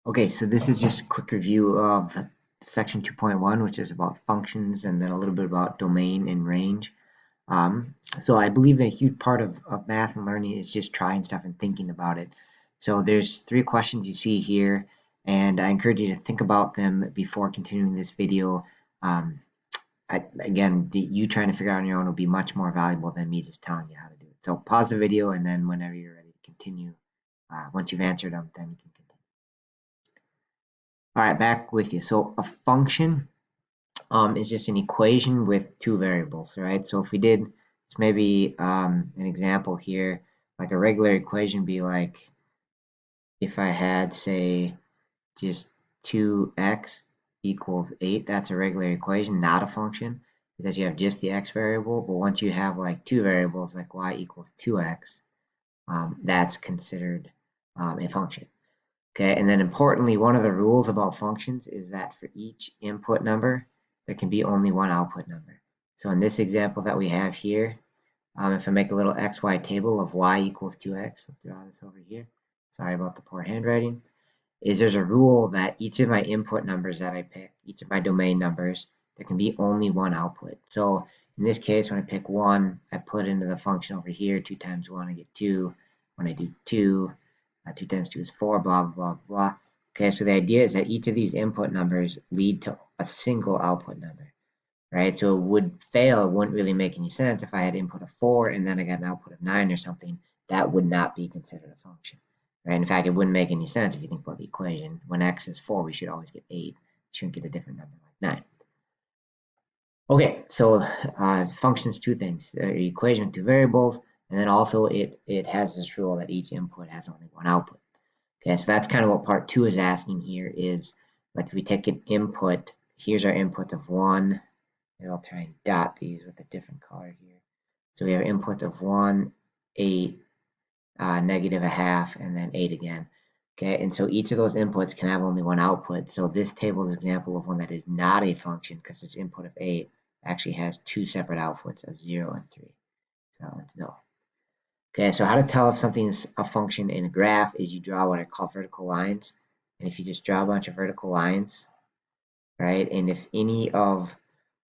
Okay, so this is just a quick review of section 2.1, which is about functions and then a little bit about domain and range. So I believe a huge part of math and learning is just trying stuff and thinking about it. So there's three questions you see here, and I encourage you to think about them before continuing this video. Um, again, you trying to figure out on your own will be much more valuable than me just telling you how to do it. So pause the video, and then whenever you're ready to continue, once you've answered them, then you can continue. All right, back with you. So a function is just an equation with two variables, right? So if we did maybe an example here, like a regular equation be like if I had, say, just 2x equals 8, that's a regular equation, not a function, because you have just the x variable. But once you have like two variables, like y equals 2x, that's considered a function. Okay, and then importantly, one of the rules about functions is that for each input number, there can be only one output number. So in this example that we have here, if I make a little XY table of y equals 2x, I'll draw this over here. Sorry about the poor handwriting. There's a rule that each of my input numbers that I pick, each of my domain numbers, there can be only one output. So in this case, when I pick 1, I put into the function over here, 2 times 1, I get 2. When I do 2, 2 times 2 is 4, blah, blah, blah, blah. Okay, so the idea is that each of these input numbers lead to a single output number, right? So it would fail, it wouldn't really make any sense if I had input of 4 and then I got an output of 9 or something. That would not be considered a function, right? In fact, it wouldn't make any sense if you think about the equation. When x is 4, we should always get 8. We shouldn't get a different number like 9. Okay, so functions two things: equation with two variables, and then also it has this rule that each input has only one output. Okay, so that's kind of what part two is asking here is, like if we take an input, here's our input of 1, and I'll try and dot these with a different color here. So we have input of 1, 8, negative a half, and then 8 again. Okay, and so each of those inputs can have only one output. So this table is an example of one that is not a function because its input of 8 actually has two separate outputs of 0 and 3. So it's no. Okay, so how to tell if something's a function in a graph is you draw what are called vertical lines. And if you just draw a bunch of vertical lines, right, and if any of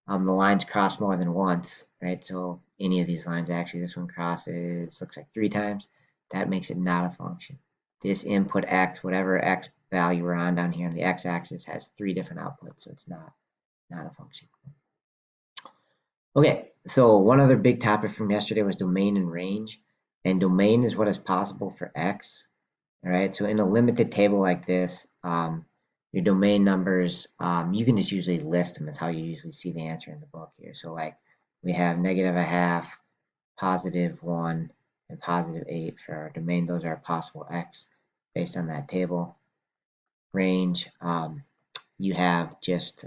the lines cross more than once, right, so any of these lines, actually this one crosses, looks like 3 times, that makes it not a function. This input x, whatever x value we're on down here on the x-axis, has 3 different outputs, so it's not a function. Okay, so one other big topic from yesterday was domain and range. And domain is what is possible for x. All right, so in a limited table like this, your domain numbers, you can just usually list them. That's how you usually see the answer in the book here. So like we have negative a half, positive 1, and positive 8 for our domain. Those are possible x based on that table. Range, you have just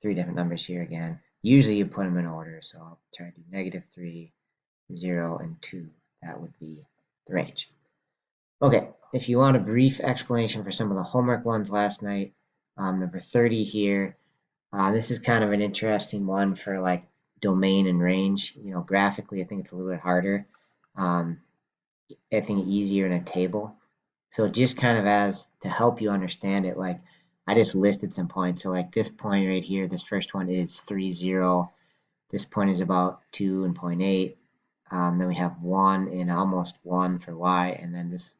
3 different numbers here again. Usually you put them in order, so I'll try to do negative 3, 0, and 2. That would be the range. Okay, if you want a brief explanation for some of the homework ones last night, number 30 here, this is kind of an interesting one for like domain and range. You know, graphically, I think it's a little bit harder. I think easier in a table. So just kind of as to help you understand it, like I just listed some points. So like this point right here, this first one is 3, 0. This point is about 2 and 0.8. Then we have 1 and almost 1 for y. And then this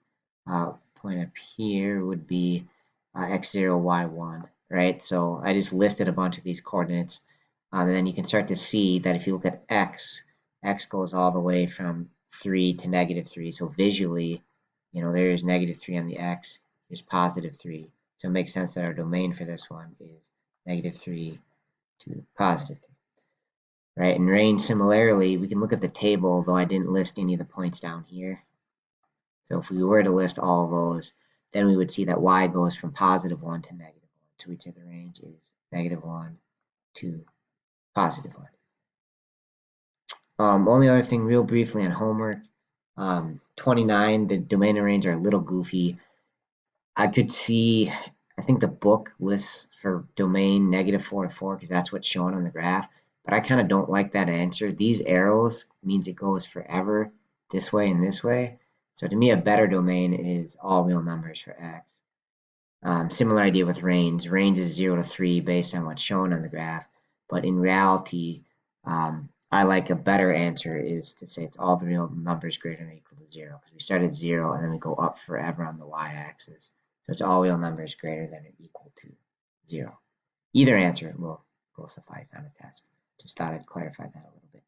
point up here would be x0, y1, right? So I just listed a bunch of these coordinates. And then you can start to see that if you look at x, x goes all the way from 3 to negative 3. So visually, you know, there's negative 3 on the x, there's positive 3. So it makes sense that our domain for this one is negative 3 to positive 3. Right, and range similarly, we can look at the table, though I didn't list any of the points down here. So if we were to list all of those, then we would see that y goes from positive 1 to negative 1. So we'd say the range is negative 1 to positive 1. Only other thing real briefly on homework, 29, the domain and range are a little goofy. I could see, I think the book lists for domain negative 4 to 4 because that's what's shown on the graph. But I kind of don't like that answer. These arrows means it goes forever this way and this way. So to me, a better domain is all real numbers for x. Similar idea with range. Range is 0 to 3 based on what's shown on the graph, but in reality, I like a better answer is to say it's all the real numbers greater than or equal to 0, because we start at 0 and then we go up forever on the y-axis. So it's all real numbers greater than or equal to 0. Either answer will suffice on a test. Just thought I'd clarify that a little bit.